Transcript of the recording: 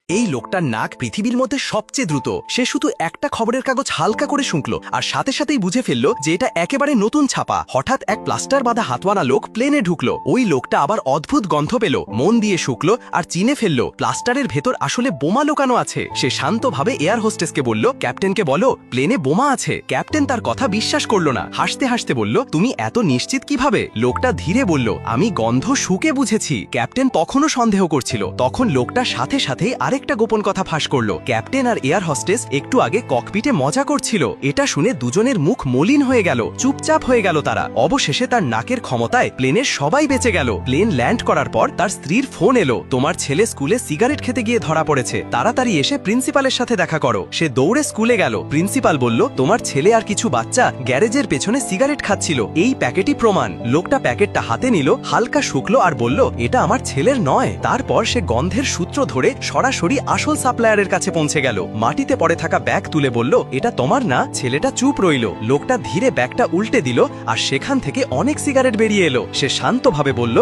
এই লোকটার নাক পৃথিবীর মধ্যে সবচেয়ে দ্রুত। সে শুধু একটা খবরের কাগজ হালকা করে শুঁকল আর সাথে সাথেই বুঝে ফেলল যে এটা একেবারে নতুন ছাপা। হঠাৎ এক প্লাস্টার বাঁধা হাতওয়ানা লোক প্লেনে ঢুকলো। ওই লোকটা আবার অদ্ভুত গন্ধ পেল, মন দিয়ে শুকলো আর চিনে ফেলল প্লাস্টারের ভেতর আসলে বোমা লোকানো আছে। সে শান্তভাবে এয়ার হোস্টেসকে বলল, ক্যাপ্টেনকে বলো প্লেনে বোমা আছে। ক্যাপ্টেন তার কথা বিশ্বাস করল না, হাসতে হাসতে বলল, তুমি এত নিশ্চিত কিভাবে? লোকটা ধীরে বলল, আমি গন্ধ শুকে বুঝেছি। ক্যাপ্টেন তখনও সন্দেহ করছিল। তখন লোকটা সাথে সাথেই আরেকটা গোপন কথা ফাঁস করল। ক্যাপ্টেন আর এয়ার হোস্টেস একটু আগে ককপিটে মজা করছিল। এটা শুনে দুজনের মুখ মলিন হয়ে গেল, চুপচাপ হয়ে গেল তারা। অবশেষে তার নাকের ক্ষমতায় প্লেনের সবাই বেঁচে গেল। প্লেন ল্যান্ড করার পর তার স্ত্রীর ফোন এলো, তোমার ছেলে স্কুলে সিগারেট খেতে গিয়ে ধরা পড়েছে, তাড়াতাড়ি এসে প্রিন্সিপালের সাথে দেখা করো। সে দৌড়ে স্কুলে গেল। প্রিন্সিপাল বলল, তোমার ছেলে আর কিছু বাচ্চা গ্যারেজের পেছনে সিগারেট খাচ্ছিল, এই প্যাকেটই প্রমাণ। লোকটা প্যাকেটটা হাতে নিল, হালকা শুকলো আর বলল, এটা আমার ছেলের নয়। তারপর সে গন্ধের সূত্র ধরে সরাসরি আসল সাপ্লায়ারের কাছে পৌঁছে গেল। মাটিতে পড়ে থাকা ব্যাগ তুলে বলল, এটা তোমার না। ছেলেটা চুপ রইল। লোকটা ধীরে ব্যাগটা উল্টে দিল আর সেখান থেকে অনেক সিগারেট বেরিয়ে এলো। সে শান্তভাবে বলল,